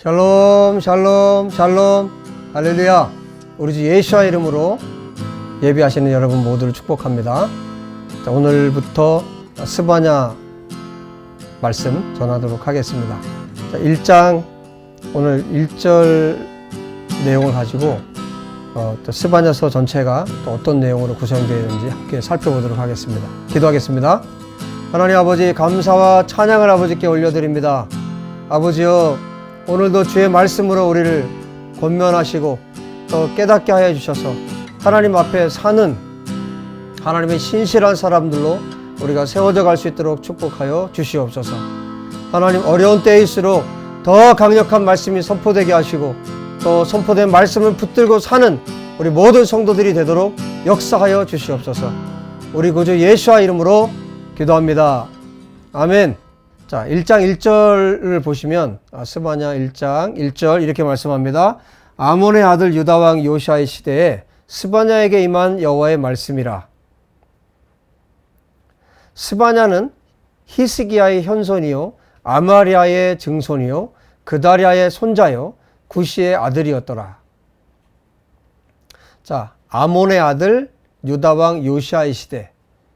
샬롬 샬롬 샬롬 할렐루야. 우리 주 예수와 이름으로 예배하시는 여러분 모두를 축복합니다. 자, 오늘부터 스바냐 말씀 전하도록 하겠습니다. 자, 1장 오늘 1절 내용을 가지고 또 스바냐서 전체가 또 어떤 내용으로 구성되어 있는지 함께 살펴보도록 하겠습니다. 기도하겠습니다. 하나님 아버지, 감사와 찬양을 아버지께 올려드립니다. 아버지여, 오늘도 주의 말씀으로 우리를 권면하시고 또 깨닫게 하여 주셔서 하나님 앞에 사는 하나님의 신실한 사람들로 우리가 세워져 갈 수 있도록 축복하여 주시옵소서. 하나님, 어려운 때일수록 더 강력한 말씀이 선포되게 하시고 또 선포된 말씀을 붙들고 사는 우리 모든 성도들이 되도록 역사하여 주시옵소서. 우리 구주 예수와 이름으로 기도합니다. 아멘. 자, 1장 1절을 보시면 스바냐 1장 1절 이렇게 말씀합니다. 아몬의 아들 유다왕 요시아의 시대에 스바냐에게 임한 여호와의 말씀이라. 스바냐는 히스기야의 현손이요 아마리아의 증손이요 그다리아의 손자요 구시의 아들이었더라. 자, 아몬의 아들 유다왕 요시아의 시대.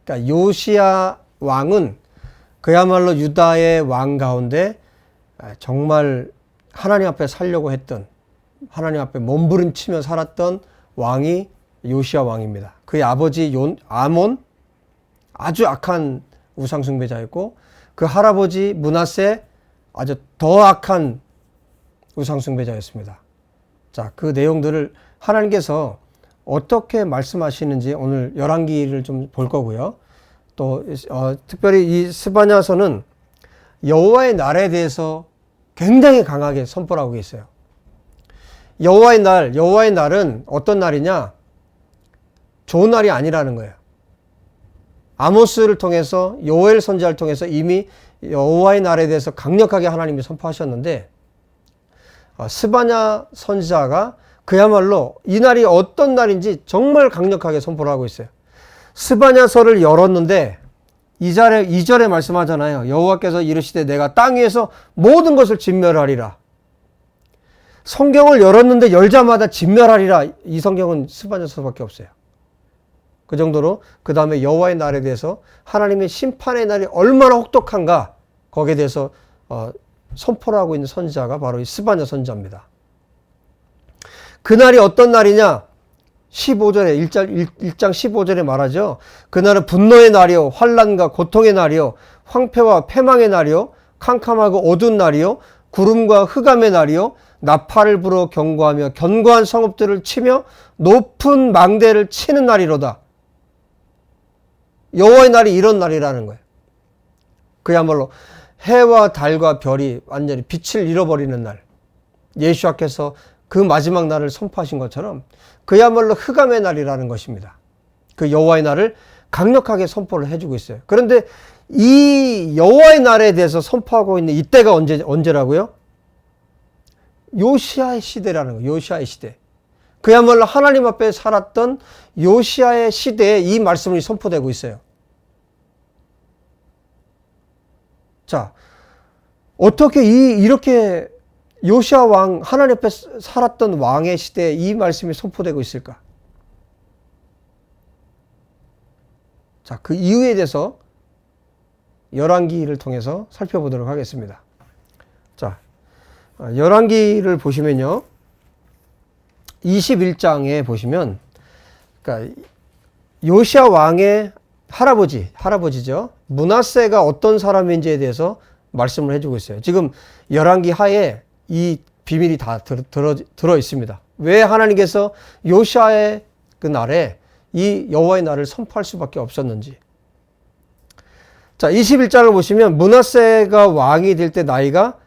그러니까 요시아 왕은 그야말로 유다의 왕 가운데 정말 하나님 앞에 살려고 했던, 하나님 앞에 몸부림치며 살았던 왕이 요시아 왕입니다. 그의 아버지 아몬, 아주 악한 우상숭배자였고 그 할아버지 므낫세, 아주 더 악한 우상숭배자였습니다. 자, 그 내용들을 하나님께서 어떻게 말씀하시는지 오늘 열왕기를 좀 볼 거고요. 또 특별히 이 스바냐서는 여호와의 날에 대해서 굉장히 강하게 선포를 하고 있어요. 여호와의 날은 어떤 날이냐? 좋은 날이 아니라는 거예요. 아모스를 통해서, 요엘 선지자를 통해서 이미 여호와의 날에 대해서 강력하게 하나님이 선포하셨는데 스바냐 선지자가 그야말로 이 날이 어떤 날인지 정말 강력하게 선포를 하고 있어요. 스바냐서를 열었는데 2절에 말씀하잖아요. 여호와께서 이르시되 내가 땅 위에서 모든 것을 진멸하리라. 성경을 열었는데 열자마자 진멸하리라. 이 성경은 스바냐서밖에 없어요. 그 정도로 그 다음에 여호와의 날에 대해서 하나님의 심판의 날이 얼마나 혹독한가 거기에 대해서 선포를 하고 있는 선지자가 바로 이 스바냐 선지자입니다. 그날이 어떤 날이냐? 15절에 1장 15절에 말하죠. 그날은 분노의 날이요 환난과 고통의 날이요 황폐와 패망의 날이요 캄캄하고 어두운 날이요 구름과 흑암의 날이요 나팔을 불어 경고하며 견고한 성읍들을 치며 높은 망대를 치는 날이로다. 여호와의 날이 이런 날이라는 거예요. 그야말로 해와 달과 별이 완전히 빛을 잃어버리는 날. 예수께서 그 마지막 날을 선포하신 것처럼 그야말로 흑암의 날이라는 것입니다. 그 여호와의 날을 강력하게 선포를 해주고 있어요. 그런데 이 여호와의 날에 대해서 선포하고 있는 이때가 언제라고요? 요시아의 시대라는 거예요. 요시아의 시대. 그야말로 하나님 앞에 살았던 요시아의 시대에 이 말씀이 선포되고 있어요. 자, 어떻게 이렇게 요시아 왕, 하나님 앞에 살았던 왕의 시대에 이 말씀이 선포되고 있을까? 자, 그 이유에 대해서 열왕기를 통해서 살펴보도록 하겠습니다. 자, 열왕기를 보시면요. 21장에 보시면, 그러니까 요시아 왕의 할아버지죠. 므낫세가 어떤 사람인지에 대해서 말씀을 해주고 있어요. 지금 열왕기 하에 이 비밀이 다 들어 있습니다. 왜 하나님께서 요시아의 그 날에 이 여호와의 날을 선포할 수밖에 없었는지. 자, 21장을 보시면 므낫세가 왕이 될 때 나이가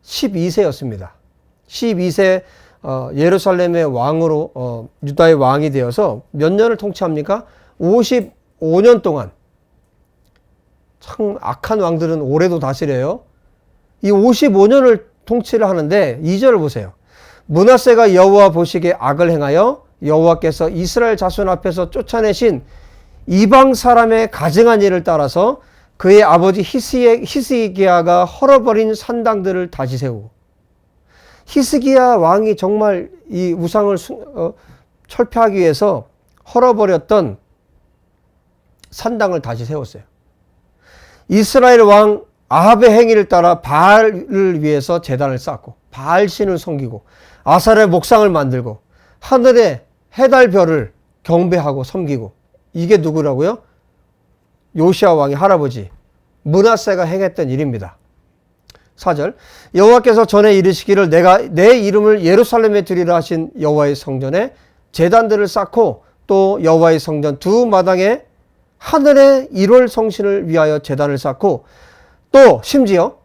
12세였습니다. 12세 예루살렘의 왕으로 유다의 왕이 되어서 몇 년을 통치합니까? 55년 동안. 참 악한 왕들은 오래도 다스려요. 이 55년을 통치를 하는데 2절을 보세요. 므낫세가 여호와 보시기에 악을 행하여 여호와께서 이스라엘 자손 앞에서 쫓아내신 이방 사람의 가증한 일을 따라서 그의 아버지 히스기야가 헐어버린 산당들을 다시 세우고 히스기야 왕이 정말 이 우상을 철폐하기 위해서 헐어버렸던 산당을 다시 세웠어요. 이스라엘 왕 아합의 행위를 따라 바알을 위해서 제단을 쌓고 바알 신을 섬기고 아사랴 목상을 만들고 하늘의 해달 별을 경배하고 섬기고, 이게 누구라고요? 요시야 왕의 할아버지 므낫세가 행했던 일입니다. 4절, 여호와께서 전에 이르시기를 내가 내 이름을 예루살렘에 두리라 하신 여호와의 성전에 제단들을 쌓고 또 여호와의 성전 두 마당에 하늘의 1월 성신을 위하여 제단을 쌓고 또 심지어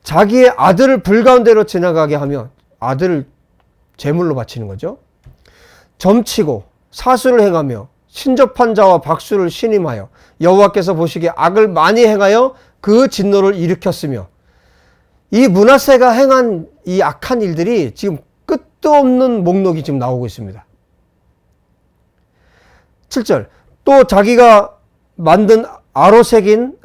자기의 아들을 불가운데로 지나가게 하며, 아들을 제물로 바치는 거죠. 점치고 사수를 행하며 신접한 자와 박수를 신임하여 여호와께서 보시기에 악을 많이 행하여 그 진노를 일으켰으며, 이 므낫세가 행한 이 악한 일들이 지금 끝도 없는 목록이 지금 나오고 있습니다. 7절, 또 자기가 만든 아로색인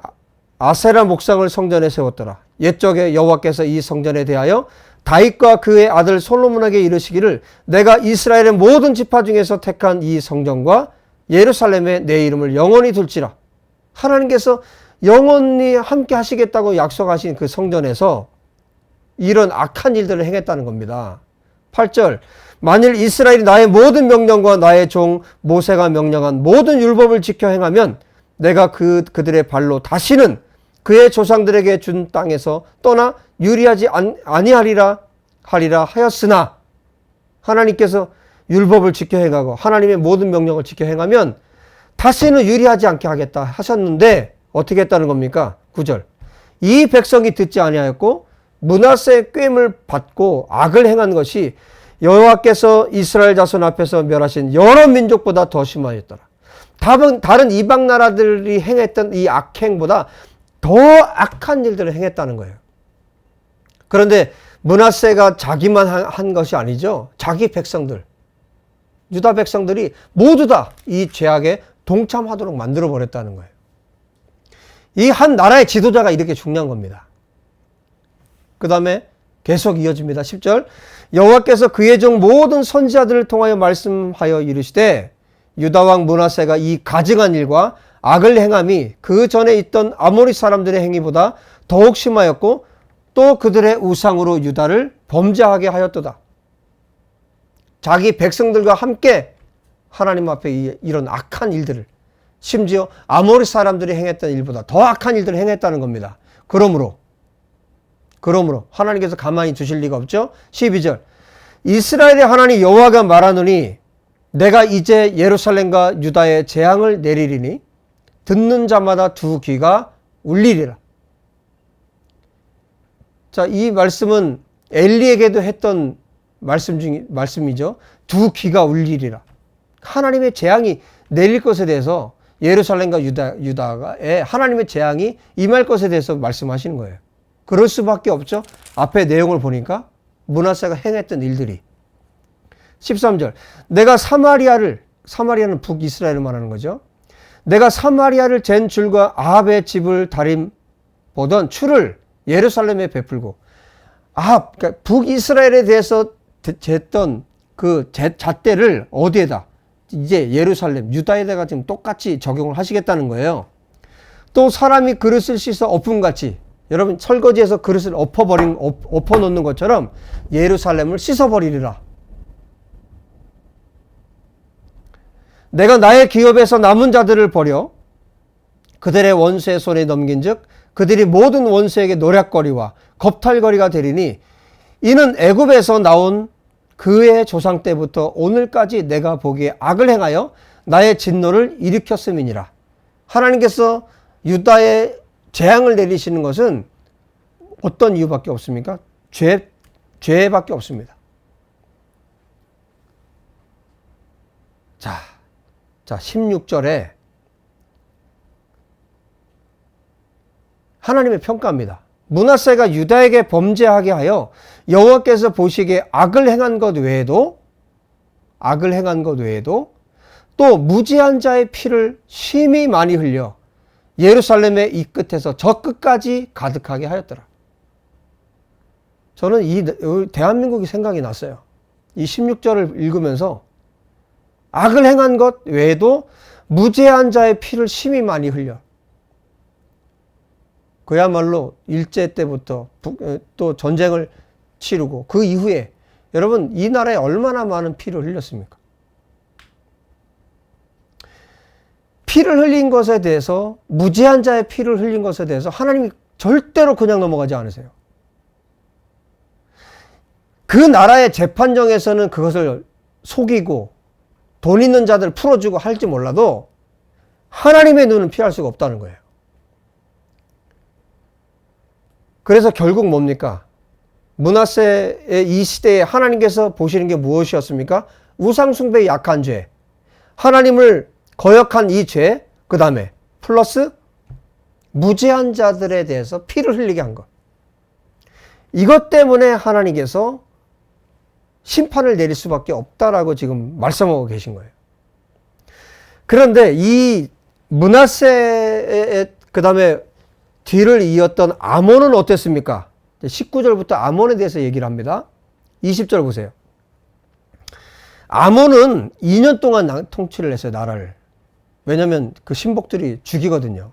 아세라 목상을 성전에 세웠더라. 옛적에 여호와께서 이 성전에 대하여 다윗과 그의 아들 솔로몬에게 이르시기를 내가 이스라엘의 모든 지파 중에서 택한 이 성전과 예루살렘에 내 이름을 영원히 둘지라. 하나님께서 영원히 함께 하시겠다고 약속하신 그 성전에서 이런 악한 일들을 행했다는 겁니다. 8절, 만일 이스라엘이 나의 모든 명령과 나의 종 모세가 명령한 모든 율법을 지켜 행하면 내가 그들의 발로 다시는 그의 조상들에게 준 땅에서 떠나 유리하지 아니하리라 하였으나, 하나님께서 율법을 지켜 행하고 하나님의 모든 명령을 지켜 행하면 다시는 유리하지 않게 하겠다 하셨는데 어떻게 했다는 겁니까? 9절, 이 백성이 듣지 아니하였고 므낫세의 꾀임을 받고 악을 행한 것이 여호와께서 이스라엘 자손 앞에서 멸하신 여러 민족보다 더 심하였더라. 다른 이방 나라들이 행했던 이 악행보다 더 악한 일들을 행했다는 거예요. 그런데 므낫세가 자기만 한 것이 아니죠. 자기 백성들, 유다 백성들이 모두 다 이 죄악에 동참하도록 만들어 버렸다는 거예요. 이 한 나라의 지도자가 이렇게 중요한 겁니다. 그 다음에 계속 이어집니다. 10절, 여호와께서 그의 종 모든 선지자들을 통하여 말씀하여 이르시되 유다왕 므낫세가 이 가증한 일과 악을 행함이 그 전에 있던 아모리 사람들의 행위보다 더욱 심하였고 또 그들의 우상으로 유다를 범죄하게 하였도다. 자기 백성들과 함께 하나님 앞에 이런 악한 일들을, 심지어 아모리 사람들이 행했던 일보다 더 악한 일들을 행했다는 겁니다. 그러므로 하나님께서 가만히 두실 리가 없죠. 12절, 이스라엘의 하나님 여호와가 말하노니 내가 이제 예루살렘과 유다에 재앙을 내리리니 듣는 자마다 두 귀가 울리리라. 자, 이 말씀은 엘리에게도 했던 말씀이죠. 두 귀가 울리리라. 하나님의 재앙이 내릴 것에 대해서, 예루살렘과 유다에 하나님의 재앙이 임할 것에 대해서 말씀하시는 거예요. 그럴 수밖에 없죠. 앞에 내용을 보니까 므낫세가 행했던 일들이. 13절, 내가 사마리아는 북이스라엘을 말하는 거죠. 내가 사마리아를 잰 줄과 아합의 집을 다림 보던 추를 예루살렘에 베풀고, 그러니까 북이스라엘에 대해서 쟀던 그 잣대를 어디에다? 이제 예루살렘, 유다에다가 지금 똑같이 적용을 하시겠다는 거예요. 또 사람이 그릇을 씻어 엎음같이, 여러분 설거지해서 그릇을 엎어놓는 것처럼 예루살렘을 씻어버리리라. 내가 나의 기업에서 남은 자들을 버려 그들의 원수의 손에 넘긴 즉 그들이 모든 원수에게 노략거리와 겁탈거리가 되리니 이는 애굽에서 나온 그의 조상 때부터 오늘까지 내가 보기에 악을 행하여 나의 진노를 일으켰음이니라. 하나님께서 유다에 재앙을 내리시는 것은 어떤 이유밖에 없습니까? 죄밖에 없습니다. 자, 16절에 하나님의 평가입니다. 므낫세가 유다에게 범죄하게 하여 여호와께서 보시기에 악을 행한 것 외에도 또 무지한 자의 피를 심히 많이 흘려 예루살렘의 이 끝에서 저 끝까지 가득하게 하였더라. 저는 이 대한민국이 생각이 났어요. 이 16절을 읽으면서 악을 행한 것 외에도 무죄한 자의 피를 심히 많이 흘려. 그야말로 일제 때부터 또 전쟁을 치르고 그 이후에 여러분 이 나라에 얼마나 많은 피를 흘렸습니까? 피를 흘린 것에 대해서 무죄한 자의 피를 흘린 것에 대해서 하나님이 절대로 그냥 넘어가지 않으세요. 그 나라의 재판정에서는 그것을 속이고 돈 있는 자들 풀어주고 할지 몰라도 하나님의 눈은 피할 수가 없다는 거예요. 그래서 결국 뭡니까? 므낫세의 이 시대에 하나님께서 보시는 게 무엇이었습니까? 우상숭배의 약한 죄, 하나님을 거역한 이 죄, 그 다음에 플러스 무죄한 자들에 대해서 피를 흘리게 한 것. 이것 때문에 하나님께서 심판을 내릴 수밖에 없다라고 지금 말씀하고 계신 거예요. 그런데 이 므낫세의 그 다음에 뒤를 이었던 아몬은 어땠습니까? 19절부터 아몬에 대해서 얘기를 합니다. 20절 보세요. 아몬은 2년 동안 통치를 했어요, 나라를. 왜냐하면 그 신복들이 죽이거든요.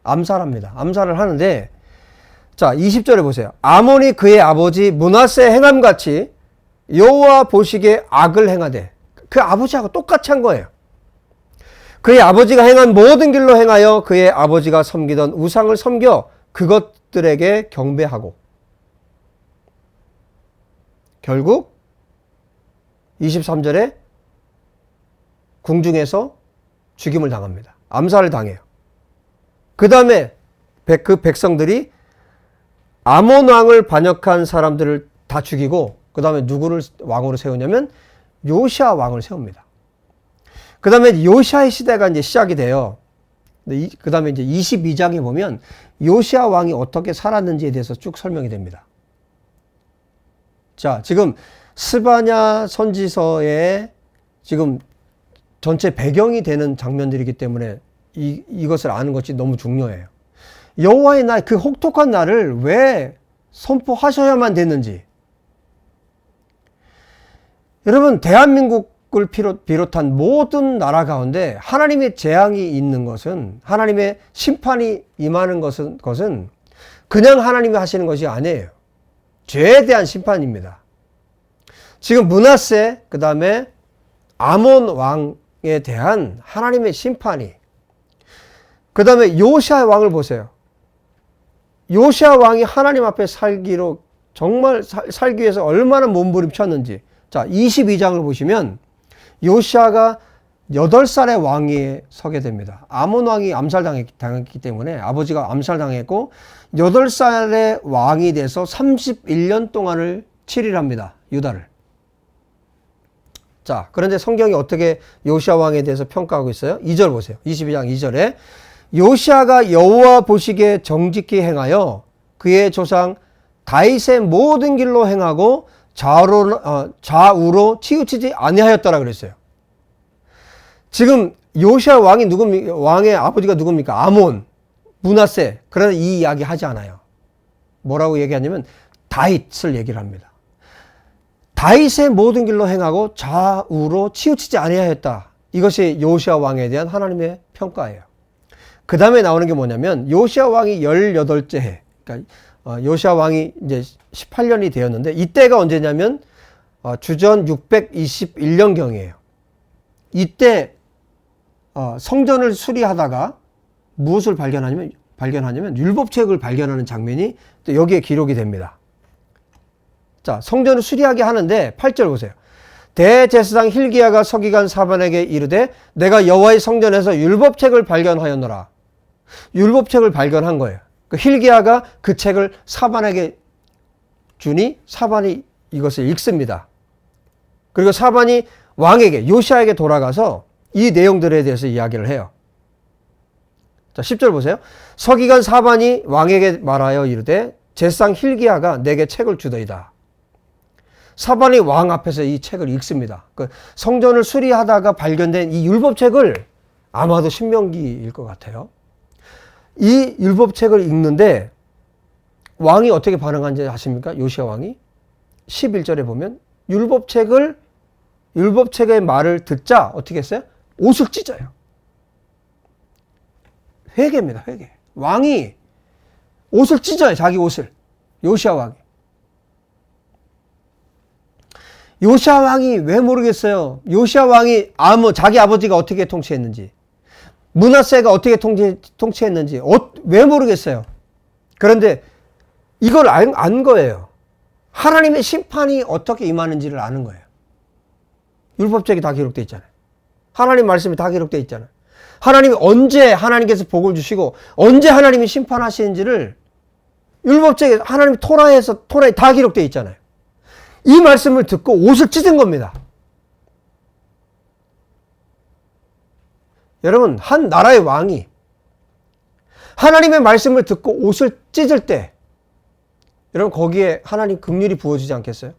암살합니다. 암살을 하는데, 자, 20절에 보세요. 아몬이 그의 아버지 므낫세 행함같이 여호와 보시기에 악을 행하되, 그 아버지하고 똑같이 한 거예요. 그의 아버지가 행한 모든 길로 행하여 그의 아버지가 섬기던 우상을 섬겨 그것들에게 경배하고, 결국 23절에 궁중에서 죽임을 당합니다. 암살을 당해요. 그 다음에 그 백성들이 아몬 왕을 반역한 사람들을 다 죽이고, 그 다음에 누구를 왕으로 세우냐면 요시아 왕을 세웁니다. 그 다음에 요시아의 시대가 이제 시작이 돼요. 그 다음에 이제 22장에 보면 요시아 왕이 어떻게 살았는지에 대해서 쭉 설명이 됩니다. 자, 지금 스바냐 선지서에 지금 전체 배경이 되는 장면들이기 때문에 이것을 아는 것이 너무 중요해요. 여호와의 날, 그 혹독한 날을 왜 선포하셔야만 됐는지. 여러분, 대한민국을 비롯한 모든 나라 가운데 하나님의 재앙이 있는 것은, 하나님의 심판이 임하는 것은 그냥 하나님이 하시는 것이 아니에요. 죄에 대한 심판입니다. 지금 므낫세, 그 다음에 아몬 왕에 대한 하나님의 심판이, 그 다음에 요시아 왕을 보세요. 요시아 왕이 하나님 앞에 살기로 정말 살기 위해서 얼마나 몸부림쳤는지. 자, 22장을 보시면 요시아가 8살의 왕위에 서게 됩니다. 아몬 왕이 암살당했기 때문에 아버지가 암살당했고 8살의 왕이 돼서 31년 동안을 치리합니다. 유다를. 자, 그런데 성경이 어떻게 요시아 왕에 대해서 평가하고 있어요? 2절 보세요. 22장 2절에 요시아가 여호와 보시기에 정직히 행하여 그의 조상 다윗의 모든 길로 행하고 좌우로 치우치지 아니하였더라 그랬어요. 지금 요시아 왕이 누굽니까? 왕의 아버지가 누굽니까? 아몬, 므낫세. 그러나 이 이야기 하지 않아요. 뭐라고 얘기하냐면 다윗을 얘기를 합니다. 다윗의 모든 길로 행하고 좌우로 치우치지 아니하였다. 이것이 요시아 왕에 대한 하나님의 평가예요. 그 다음에 나오는 게 뭐냐면 요시아 왕이 18째 해. 그러니까 요시아 왕이 이제 18년이 되었는데 이때가 언제냐면 주전 621년경이에요. 이때 성전을 수리하다가 무엇을 발견하냐면 율법책을 발견하는 장면이 또 여기에 기록이 됩니다. 자, 성전을 수리하게 하는데 8절 보세요. 대제사장 hil기야가 서기관 사반에게 이르되 내가 여호와의 성전에서 율법책을 발견하였노라. 율법책을 발견한 거예요. 그 hil기야가 그 책을 사반에게 주니 사반이 이것을 읽습니다. 그리고 사반이 왕에게 요시아에게 돌아가서 이 내용들에 대해서 이야기를 해요. 자, 10절 보세요. 서기관 사반이 왕에게 말하여 이르되 제사장 hil기야가 내게 책을 주더이다. 사반이 왕 앞에서 이 책을 읽습니다. 그 성전을 수리하다가 발견된 이 율법책을 아마도 신명기일 것 같아요. 이 율법책을 읽는데 왕이 어떻게 반응한지 아십니까? 요시야 왕이 11절에 보면 율법책의 말을 듣자 어떻게 했어요? 옷을 찢어요. 회개입니다. 회개. 왕이 옷을 찢어요. 자기 옷을. 요시야 왕이. 요시야 왕이 왜 모르겠어요. 요시야 왕이 자기 아버지가 어떻게 통치했는지, 므낫세가 어떻게 통치했는지 왜 모르겠어요. 그런데 이걸 안 거예요. 하나님의 심판이 어떻게 임하는지를 아는 거예요. 율법책이 다 기록되어 있잖아요. 하나님 말씀이 다 기록되어 있잖아요. 하나님이 언제 하나님께서 복을 주시고 언제 하나님이 심판하시는지를 율법책에 하나님 토라에 다 기록되어 있잖아요. 이 말씀을 듣고 옷을 찢은 겁니다. 여러분, 한 나라의 왕이 하나님의 말씀을 듣고 옷을 찢을 때 여러분 거기에 하나님 긍휼이 부어지지 않겠어요?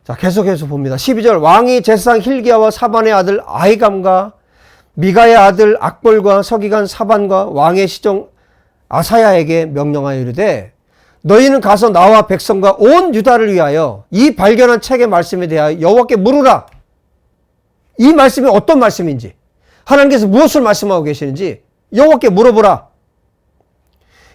자, 계속해서 봅니다. 12절 왕이 제사장 hil기야와 사반의 아들 아히감과 미가의 아들 악볼과 서기관 사반과 왕의 시종 아사야에게 명령하여 이르되 너희는 가서 나와 백성과 온 유다를 위하여 이 발견한 책의 말씀에 대하여 여호와께 물으라. 이 말씀이 어떤 말씀인지, 하나님께서 무엇을 말씀하고 계시는지 여호와께 물어보라.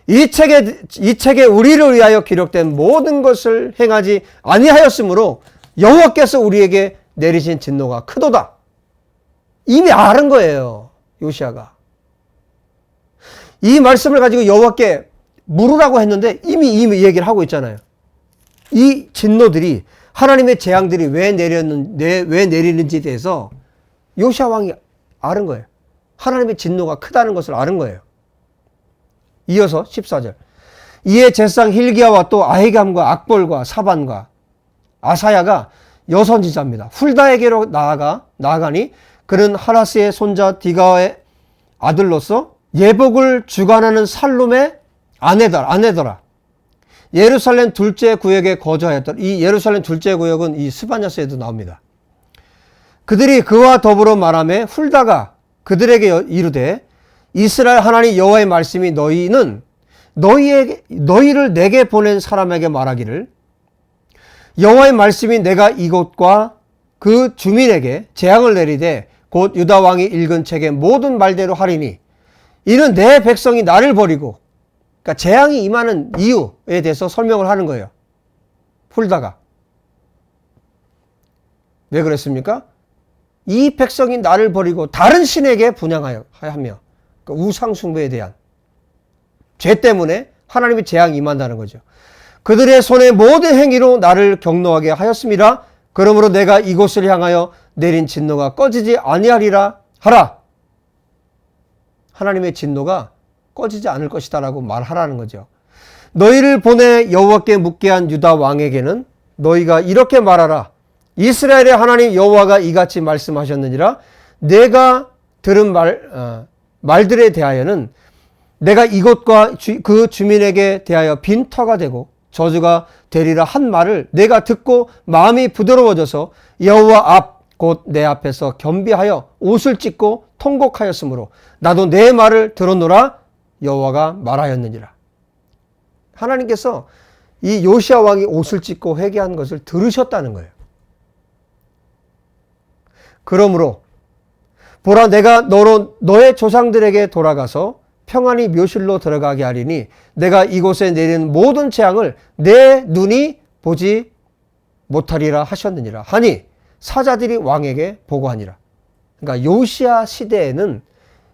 이 책에 우리를 위하여 기록된 모든 것을 행하지 아니하였으므로 여호와께서 우리에게 내리신 진노가 크도다. 이미 아는 거예요. 요시야가. 이 말씀을 가지고 여호와께 물으라고 했는데 이미 얘기를 하고 있잖아요. 이 진노들이, 하나님의 재앙들이 왜 내리는지에 대해서 요시야 왕이 아는 거예요. 하나님의 진노가 크다는 것을 아는 거예요. 이어서 14절. 이에 제사장 hil기야와 또 아히감과 악볼과 사반과 아사야가 여선지자입니다. 훌다에게로 나아가니 그는 하라스의 손자 디가의 아들로서 예복을 주관하는 살룸의 아내더라. 예루살렘 둘째 구역에 거주하였더라. 이 예루살렘 둘째 구역은 이 스바냐서에도 나옵니다. 그들이 그와 더불어 말하며 훌다가 그들에게 이르되 이스라엘 하나님 여호와의 말씀이 너희를 내게 보낸 사람에게 말하기를 여호와의 말씀이 내가 이곳과 그 주민에게 재앙을 내리되 곧 유다 왕이 읽은 책의 모든 말대로 하리니 이는 내 백성이 나를 버리고, 그러니까 재앙이 임하는 이유에 대해서 설명을 하는 거예요. 훌다가. 왜 그랬습니까? 이 백성이 나를 버리고 다른 신에게 분향하며, 그러니까 우상 숭배에 대한 죄 때문에 하나님의 재앙이 임한다는 거죠. 그들의 손의 모든 행위로 나를 경노하게 하였음이라. 그러므로 내가 이곳을 향하여 내린 진노가 꺼지지 아니하리라 하라. 하나님의 진노가 꺼지지 않을 것이다라고 말하라는 거죠. 너희를 보내 여호와께 묻게 한 유다 왕에게는 너희가 이렇게 말하라. 이스라엘의 하나님 여호와가 이같이 말씀하셨느니라. 내가 들은 말들에 대하여는 내가 이곳과 그 주민에게 대하여 빈터가 되고 저주가 되리라 한 말을 내가 듣고 마음이 부드러워져서 여호와 앞 곧 내 앞에서 겸비하여 옷을 찢고 통곡하였으므로 나도 내 말을 들었노라. 여호와가 말하였느니라. 하나님께서 이 요시야 왕이 옷을 찢고 회개한 것을 들으셨다는 거예요. 그러므로 보라, 내가 너의 조상들에게 돌아가서 평안히 묘실로 들어가게 하리니 내가 이곳에 내리는 모든 재앙을 내 눈이 보지 못하리라 하셨느니라 하니 사자들이 왕에게 보고하니라. 그러니까 요시야 시대에는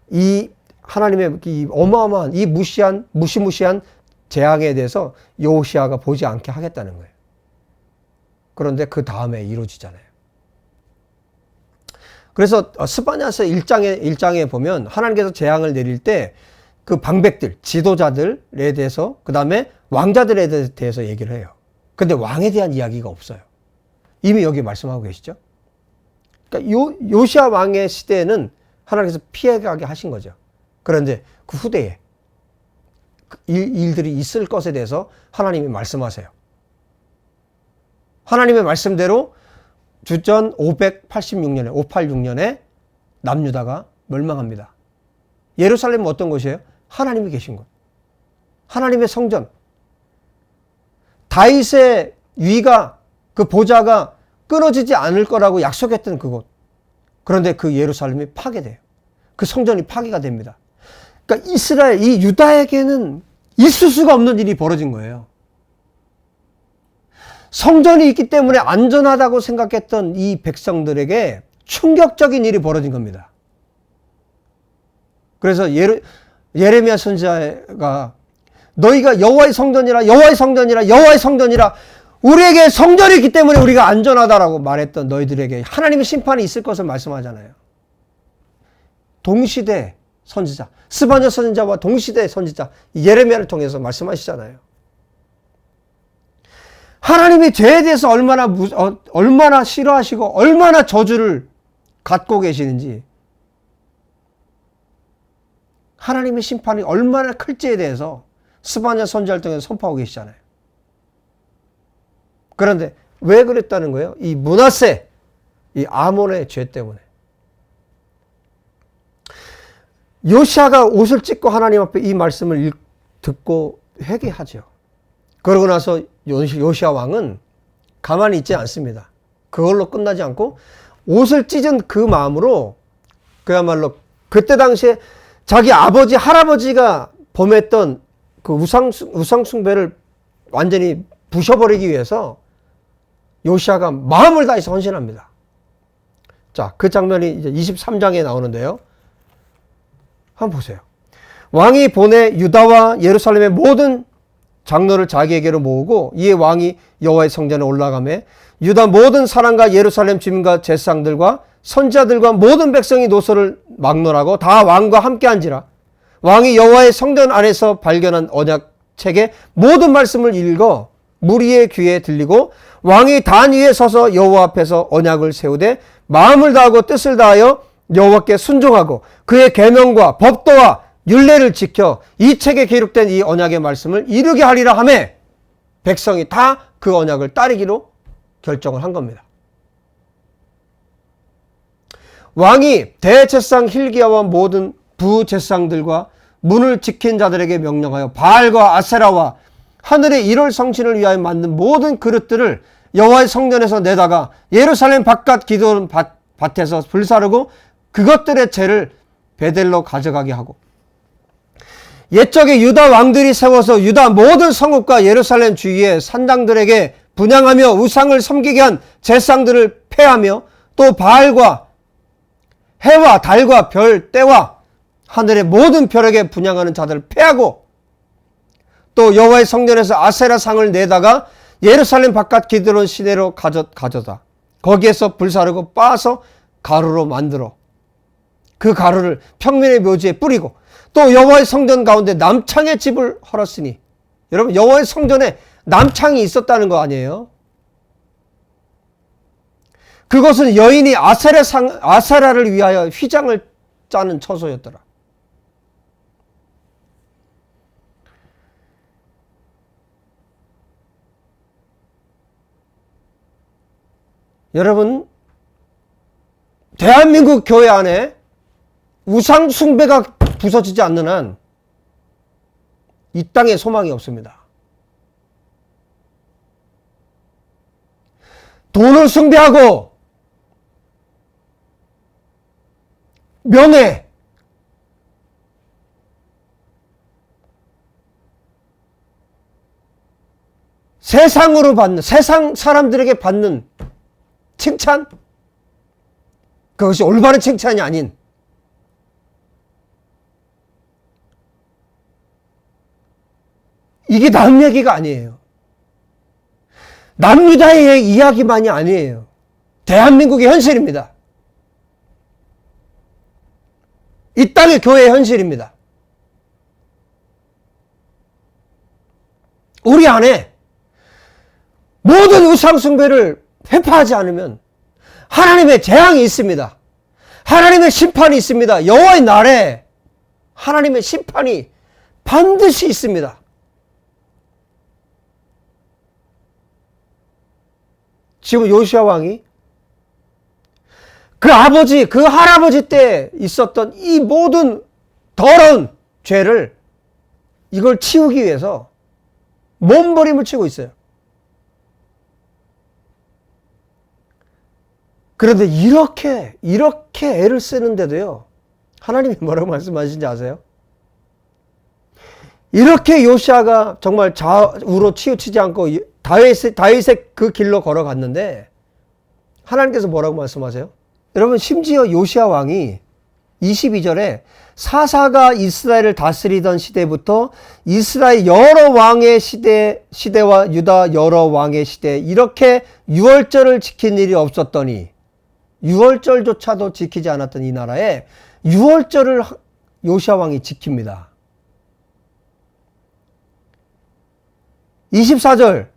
이 하나님의 이 어마어마한 이 무시무시한 재앙에 대해서 요시야가 보지 않게 하겠다는 거예요. 그런데 그 다음에 이루어지잖아요. 그래서 스바냐서 1장에 보면 하나님께서 재앙을 내릴 때 그 방백들, 지도자들에 대해서, 그 다음에 왕자들에 대해서 얘기를 해요. 근데 왕에 대한 이야기가 없어요. 이미 여기 말씀하고 계시죠? 그러니까 요시야 왕의 시대에는 하나님께서 피해가게 하신 거죠. 그런데 그 후대에 일들이 있을 것에 대해서 하나님이 말씀하세요. 하나님의 말씀대로 주전 586년에 남유다가 멸망합니다. 예루살렘은 어떤 곳이에요? 하나님이 계신 곳. 하나님의 성전, 다윗의 위가, 그 보좌가 끊어지지 않을 거라고 약속했던 그곳. 그런데 그 예루살렘이 파괴돼요. 그 성전이 파괴가 됩니다. 그러니까 이스라엘, 이 유다에게는 있을 수가 없는 일이 벌어진 거예요. 성전이 있기 때문에 안전하다고 생각했던 이 백성들에게 충격적인 일이 벌어진 겁니다. 그래서 예레미야 선지자가 너희가 여호와의 성전이라, 여호와의 성전이라, 여호와의 성전이라, 우리에게 성전이 있기 때문에 우리가 안전하다라고 말했던 너희들에게 하나님의 심판이 있을 것을 말씀하잖아요. 동시대 선지자, 스바냐 선지자와 동시대 선지자 예레미야를 통해서 말씀하시잖아요. 하나님이 죄에 대해서 얼마나 싫어하시고 얼마나 저주를 갖고 계시는지, 하나님의 심판이 얼마나 클지에 대해서 스바냐 선지자를 통해서 선포하고 계시잖아요. 그런데 왜 그랬다는 거예요? 이 므낫세, 이 아몬의 죄 때문에. 요시아가 옷을 찢고 하나님 앞에 이 말씀을 듣고 회개하죠. 그러고 나서 요시아 왕은 가만히 있지 않습니다. 그걸로 끝나지 않고 옷을 찢은 그 마음으로 그야말로 그때 당시에 자기 아버지, 할아버지가 범했던 그 우상 숭배를 완전히 부셔버리기 위해서 요시아가 마음을 다해서 헌신합니다. 자, 그 장면이 이제 23장에 나오는데요. 한번 보세요. 왕이 보내 유다와 예루살렘의 모든 장로를 자기에게로 모으고 이에 왕이 여호와의 성전에 올라가매 유다 모든 사람과 예루살렘 주민과 제사장들과 선지자들과 모든 백성이 노소를 막론하고 다 왕과 함께한지라. 왕이 여호와의 성전 안에서 발견한 언약책의 모든 말씀을 읽어 무리의 귀에 들리고 왕이 단 위에 서서 여호와 앞에서 언약을 세우되 마음을 다하고 뜻을 다하여 여호와께 순종하고 그의 계명과 법도와 율례를 지켜 이 책에 기록된 이 언약의 말씀을 이루게 하리라 하매 백성이 다 그 언약을 따르기로 결정을 한 겁니다. 왕이 대제사장 hil기야와 모든 부제사장들과 문을 지킨 자들에게 명령하여 바알과 아세라와 하늘의 일월 성신을 위하여 만든 모든 그릇들을 여호와의 성전에서 내다가 예루살렘 바깥 기드온 밭에서 불사르고 그것들의 재를 베델로 가져가게 하고 옛적에 유다 왕들이 세워서 유다 모든 성읍과 예루살렘 주위의 산당들에게 분향하며 우상을 섬기게 한 제사장들을 폐하며 또 바알과 해와 달과 별, 때와 하늘의 모든 별에게 분향하는 자들을 폐하고 또 여호와의 성전에서 아세라 상을 내다가 예루살렘 바깥 기드론 시내로 가져다 거기에서 불사르고 빻아서 가루로 만들어 그 가루를 평민의 묘지에 뿌리고 또 여호와의 성전 가운데 남창의 집을 헐었으니, 여러분 여호와의 성전에 남창이 있었다는 거 아니에요? 그것은 여인이 아세라를 위하여 휘장을 짜는 처소였더라. 여러분, 대한민국 교회 안에 우상 숭배가 부서지지 않는 한 이 땅에 소망이 없습니다. 돈을 숭배하고 명예, 세상으로 받는, 세상 사람들에게 받는 칭찬, 그것이 올바른 칭찬이 아닌 이게 남 얘기가 아니에요. 남유다의 이야기만이 아니에요. 대한민국의 현실입니다. 이 땅의 교회의 현실입니다. 우리 안에 모든 우상 숭배를 회파하지 않으면 하나님의 재앙이 있습니다. 하나님의 심판이 있습니다. 여호와의 날에 하나님의 심판이 반드시 있습니다. 지금 요시아 왕이 그 아버지, 그 할아버지 때 있었던 이 모든 더러운 죄를 이걸 치우기 위해서 몸부림을 치고 있어요. 그런데 이렇게 애를 쓰는데도요, 하나님이 뭐라고 말씀하시는지 아세요? 이렇게 요시아가 정말 좌우로 치우치지 않고 다윗의 그 길로 걸어갔는데 하나님께서 뭐라고 말씀하세요? 여러분, 심지어 요시아 왕이 22절에 사사가 이스라엘을 다스리던 시대부터 이스라엘 여러 왕의 시대와 유다 여러 왕의 시대, 이렇게 유월절을 지킨 일이 없었더니, 유월절조차도 지키지 않았던 이 나라에 유월절을 요시아 왕이 지킵니다. 24절,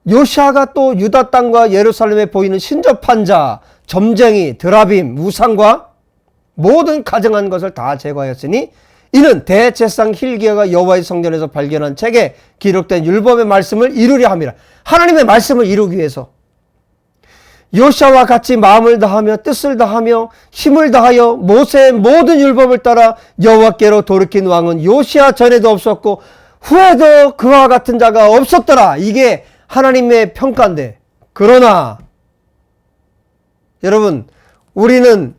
요시아가 또 유다 땅과 예루살렘에 보이는 신접한 자, 점쟁이, 드라빔, 우상과 모든 가증한 것을 다 제거하였으니 이는 대제사장 hil기야가 여호와의 성전에서 발견한 책에 기록된 율법의 말씀을 이루려 함이라. 하나님의 말씀을 이루기 위해서 요시아와 같이 마음을 다하며 뜻을 다하며 힘을 다하여 모세의 모든 율법을 따라 여호와께로 돌이킨 왕은 요시아 전에도 없었고 후에도 그와 같은 자가 없었더라. 이게 하나님의 평가인데, 그러나 여러분, 우리는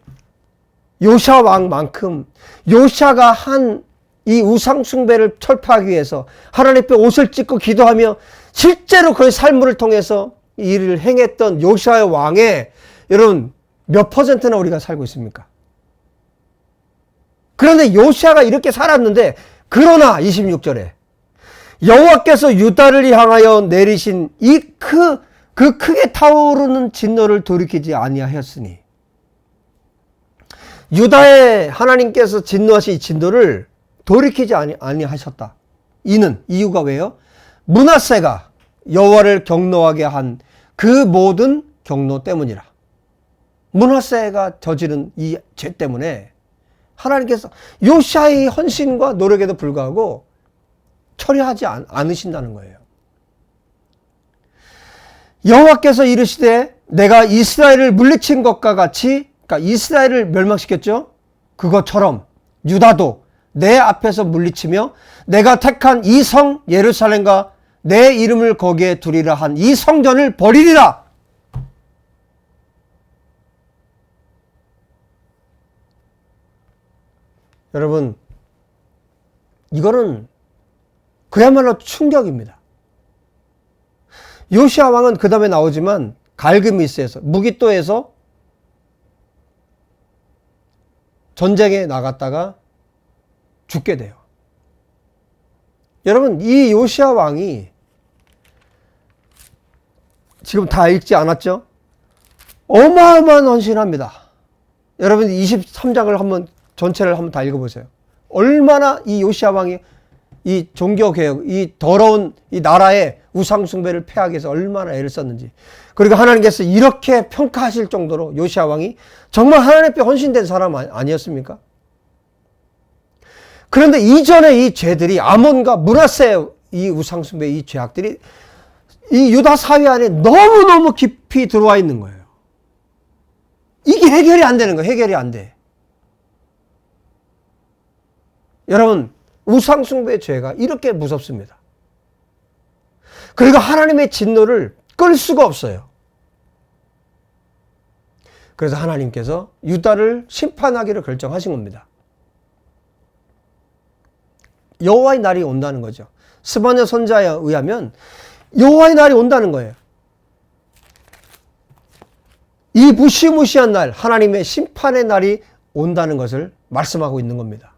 요시아 왕만큼 요시아가 한 이 우상 숭배를 철폐하기 위해서 하나님께 옷을 찢고 기도하며 실제로 그의 삶을 통해서 이 일을 행했던 요시아의 왕에 여러분 몇 퍼센트나 우리가 살고 있습니까? 그런데 요시아가 이렇게 살았는데, 그러나 26절에 여호와께서 유다를 향하여 내리신 그 크게 타오르는 진노를 돌이키지 아니하였으니, 유다의 하나님께서 진노하신 이 진노를 돌이키지 아니하셨다. 이유가 왜요? 므낫세가 여호와를 경노하게 한 그 모든 경노 때문이라. 므낫세가 저지른 이 죄 때문에 하나님께서 요시아의 헌신과 노력에도 불구하고 처리하지 않으신다는 거예요. 여호와께서 이르시되 내가 이스라엘을 물리친 것과 같이, 그러니까 이스라엘을 멸망시켰죠. 그것처럼 유다도 내 앞에서 물리치며 내가 택한 이 성 예루살렘과 내 이름을 거기에 두리라 한 이 성전을 버리리라. 여러분, 이거는 그야말로 충격입니다. 요시아 왕은 그 다음에 나오지만 갈그미스에서, 무기또에서 전쟁에 나갔다가 죽게 돼요. 여러분, 이 요시아 왕이 지금 다 읽지 않았죠? 어마어마한 헌신합니다. 여러분 23장을 전체를 한번 다 읽어보세요. 얼마나 이 요시아 왕이 이 종교개혁, 이 더러운 이 나라의 우상숭배를 폐하기 위해서 얼마나 애를 썼는지. 그리고 하나님께서 이렇게 평가하실 정도로 요시아 왕이 정말 하나님 앞에 헌신된 사람 아니었습니까? 그런데 이전에 이 죄들이, 아몬과 므낫세 이 우상숭배 이 죄악들이 이 유다 사회 안에 너무너무 깊이 들어와 있는 거예요. 이게 해결이 안 되는 거예요. 해결이 안 돼. 여러분, 우상숭배의 죄가 이렇게 무섭습니다. 그리고 하나님의 진노를 끌 수가 없어요. 그래서 하나님께서 유다를 심판하기를 결정하신 겁니다. 여호와의 날이 온다는 거죠. 스바냐 선지자에 의하면 여호와의 날이 온다는 거예요. 이 무시무시한 날, 하나님의 심판의 날이 온다는 것을 말씀하고 있는 겁니다.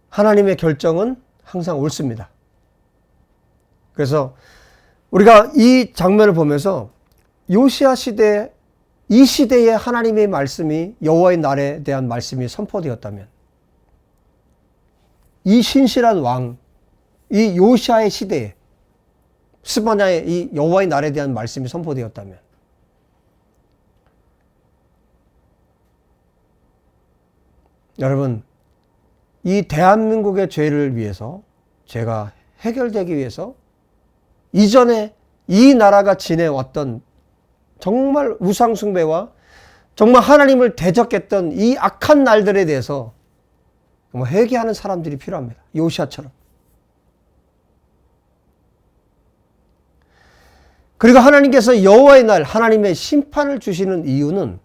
하나님의 결정은 항상 옳습니다. 그래서 우리가 이 장면을 보면서 요시아 시대, 이 시대에 하나님의 말씀이, 여호와의 날에 대한 말씀이 선포되었다면, 이 신실한 왕, 이 요시아의 시대에 스바냐의 이 여호와의 날에 대한 말씀이 선포되었다면, 여러분, 이 대한민국의 죄를 위해서, 죄가 해결되기 위해서 이전에 이 나라가 지내왔던 정말 우상숭배와 정말 하나님을 대적했던 이 악한 날들에 대해서 회개하는 사람들이 필요합니다. 요시아처럼. 그리고 하나님께서 여호와의 날, 하나님의 심판을 주시는 이유는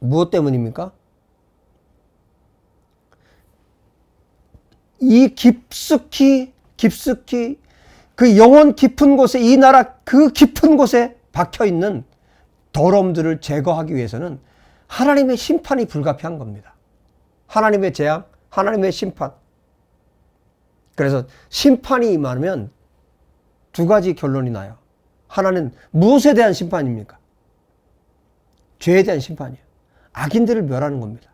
무엇 때문입니까? 이 깊숙이 그 영혼 깊은 곳에, 이 나라 그 깊은 곳에 박혀있는 더러움들을 제거하기 위해서는 하나님의 심판이 불가피한 겁니다. 하나님의 재앙, 하나님의 심판. 그래서 심판이 임하면 두 가지 결론이 나요. 하나는 무엇에 대한 심판입니까? 죄에 대한 심판이에요. 악인들을 멸하는 겁니다.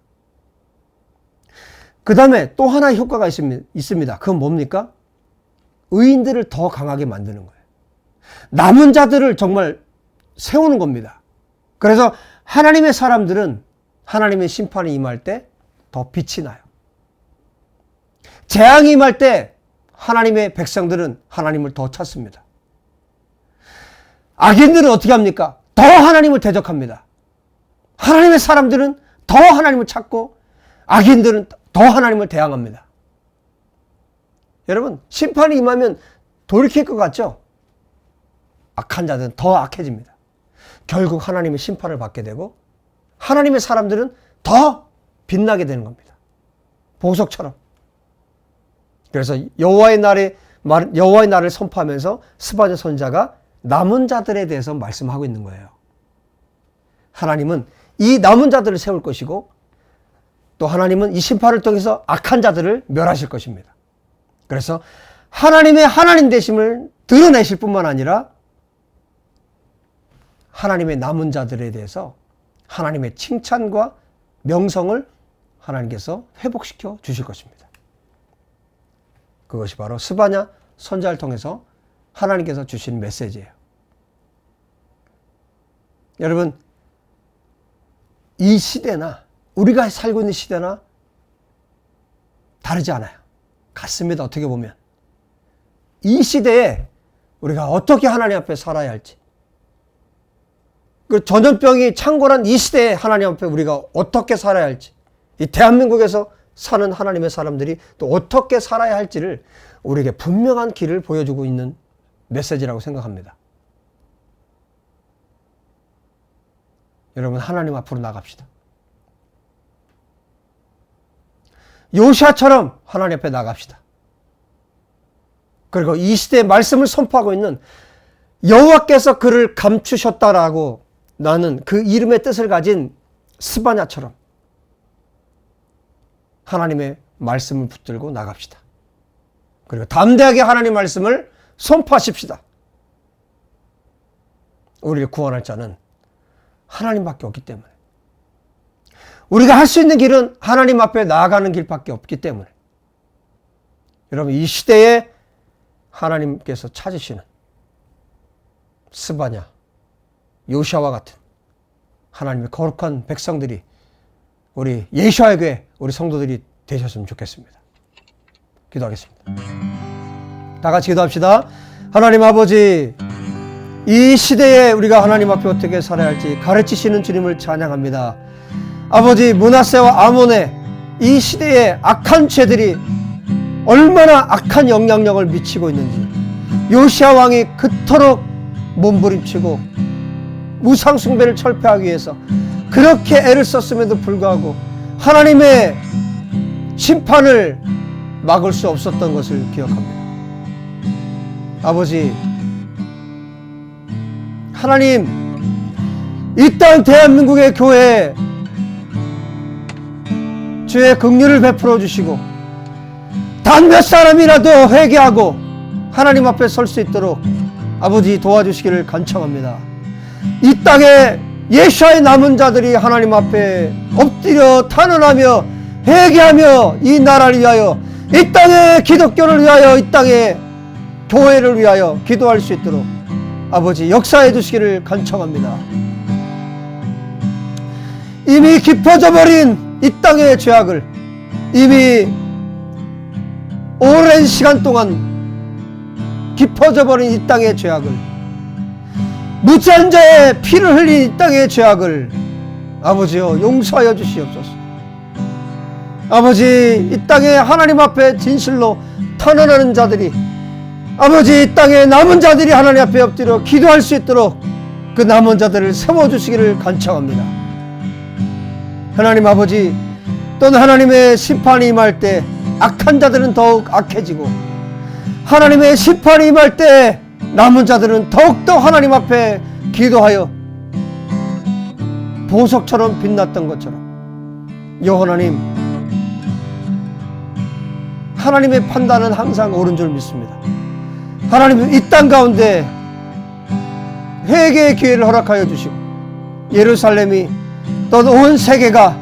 그 다음에 또 하나의 효과가 있습니다. 그건 뭡니까? 의인들을 더 강하게 만드는 거예요. 남은 자들을 정말 세우는 겁니다. 그래서 하나님의 사람들은 하나님의 심판이 임할 때 더 빛이 나요. 재앙이 임할 때 하나님의 백성들은 하나님을 더 찾습니다. 악인들은 어떻게 합니까? 더 하나님을 대적합니다. 하나님의 사람들은 더 하나님을 찾고 악인들은 더 하나님을 대항합니다. 여러분, 심판이 임하면 돌이킬 것 같죠? 악한 자들은 더 악해집니다. 결국 하나님의 심판을 받게 되고 하나님의 사람들은 더 빛나게 되는 겁니다. 보석처럼. 그래서 여호와의 날을 선포하면서 스바냐 선지자가 남은 자들에 대해서 말씀하고 있는 거예요. 하나님은 이 남은 자들을 세울 것이고 또 하나님은 이 심판을 통해서 악한 자들을 멸하실 것입니다. 그래서 하나님의 하나님 되심을 드러내실 뿐만 아니라 하나님의 남은 자들에 대해서 하나님의 칭찬과 명성을 하나님께서 회복시켜 주실 것입니다. 그것이 바로 스바냐 선지자를 통해서 하나님께서 주신 메시지예요. 여러분, 이 시대나 우리가 살고 있는 시대나 다르지 않아요. 같습니다. 어떻게 보면. 이 시대에 우리가 어떻게 하나님 앞에 살아야 할지, 그 전염병이 창궐한 이 시대에 하나님 앞에 우리가 어떻게 살아야 할지, 이 대한민국에서 사는 하나님의 사람들이 또 어떻게 살아야 할지를 우리에게 분명한 길을 보여주고 있는 메시지라고 생각합니다. 여러분, 하나님 앞으로 나갑시다. 요시아처럼 하나님 앞에 나갑시다. 그리고 이 시대의 말씀을 선포하고 있는 여호와께서 그를 감추셨다라고 나는 그 이름의 뜻을 가진 스바냐처럼 하나님의 말씀을 붙들고 나갑시다. 그리고 담대하게 하나님의 말씀을 선포하십시다. 우리를 구원할 자는 하나님밖에 없기 때문에, 우리가 할 수 있는 길은 하나님 앞에 나아가는 길밖에 없기 때문에, 여러분, 이 시대에 하나님께서 찾으시는 스바냐, 요시아와 같은 하나님의 거룩한 백성들이 우리 예수의 교회, 우리 성도들이 되셨으면 좋겠습니다. 기도하겠습니다. 다 같이 기도합시다. 하나님 아버지, 이 시대에 우리가 하나님 앞에 어떻게 살아야 할지 가르치시는 주님을 찬양합니다. 아버지, 므낫세와 아몬의 이 시대에 악한 죄들이 얼마나 악한 영향력을 미치고 있는지, 요시아 왕이 그토록 몸부림치고 우상 숭배를 철폐하기 위해서 그렇게 애를 썼음에도 불구하고 하나님의 심판을 막을 수 없었던 것을 기억합니다. 아버지, 하나님, 이 땅 대한민국의 교회에 주의 긍휼을 베풀어 주시고 단 몇 사람이라도 회개하고 하나님 앞에 설 수 있도록 아버지 도와주시기를 간청합니다. 이 땅에 예수의 남은 자들이 하나님 앞에 엎드려 탄원하며 회개하며 이 나라를 위하여, 이 땅의 기독교를 위하여, 이 땅의 교회를 위하여 기도할 수 있도록 아버지 역사해 주시기를 간청합니다. 이미 깊어져 버린 이 땅의 죄악을, 이미 오랜 시간 동안 깊어져 버린 이 땅의 죄악을 무지한 자의 피를 흘린 이 땅의 죄악을 아버지여 용서하여 주시옵소서. 아버지, 이 땅에 하나님 앞에 진실로 탄원하는 자들이, 아버지, 이 땅에 남은 자들이 하나님 앞에 엎드려 기도할 수 있도록 그 남은 자들을 세워주시기를 간청합니다. 하나님 아버지, 또는 하나님의 심판이 임할 때 악한 자들은 더욱 악해지고, 하나님의 심판이 임할 때 남은 자들은 더욱더 하나님 앞에 기도하여 보석처럼 빛났던 것처럼, 여호와님, 하나님의 판단은 항상 옳은 줄 믿습니다. 하나님은 이 땅 가운데 회개의 기회를 허락하여 주시고, 예루살렘이 또는 온 세계가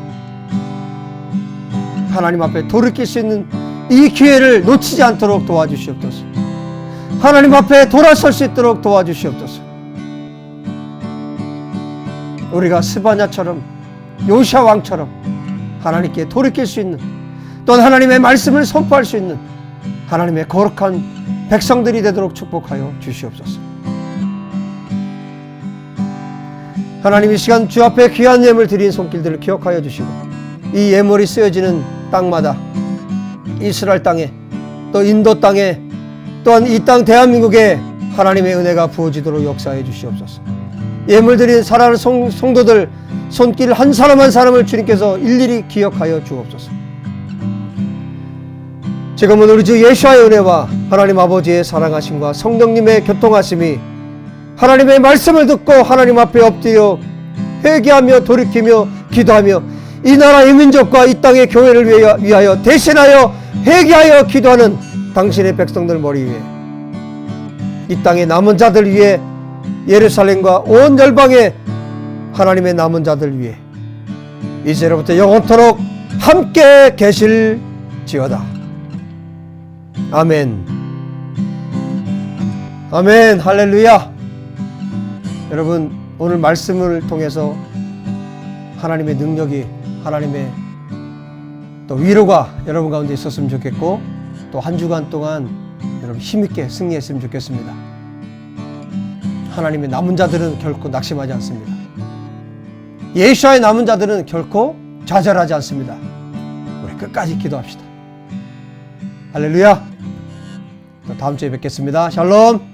하나님 앞에 돌이킬 수 있는 이 기회를 놓치지 않도록 도와주시옵소서. 하나님 앞에 돌아설 수 있도록 도와주시옵소서. 우리가 스바냐처럼, 요시아 왕처럼 하나님께 돌이킬 수 있는, 또는 하나님의 말씀을 선포할 수 있는 하나님의 거룩한 백성들이 되도록 축복하여 주시옵소서. 하나님, 이 시간 주 앞에 귀한 예물 드린 손길들을 기억하여 주시고, 이 예물이 쓰여지는 땅마다, 이스라엘 땅에, 또 인도 땅에, 또한 이 땅 대한민국에 하나님의 은혜가 부어지도록 역사해 주시옵소서. 예물 드린 사랑하는 성도들 손길 한 사람 한 사람을 주님께서 일일이 기억하여 주옵소서. 지금은 우리 주 예수와의 은혜와 하나님 아버지의 사랑하심과 성령님의 교통하심이 하나님의 말씀을 듣고 하나님 앞에 엎드려 회개하며 돌이키며 기도하며 이 나라 이 민족과 이 땅의 교회를 위하여 대신하여 회개하여 기도하는 당신의 백성들 머리 위에, 이 땅의 남은 자들 위에, 예루살렘과 온 열방의 하나님의 남은 자들 위에 이제로부터 영원토록 함께 계실지어다. 아멘. 아멘. 할렐루야. 여러분, 오늘 말씀을 통해서 하나님의 능력이, 하나님의 또 위로가 여러분 가운데 있었으면 좋겠고, 또 한 주간 동안 여러분 힘있게 승리했으면 좋겠습니다. 하나님의 남은 자들은 결코 낙심하지 않습니다. 예수와의 남은 자들은 결코 좌절하지 않습니다. 우리 끝까지 기도합시다. 할렐루야. 다음 주에 뵙겠습니다. 샬롬.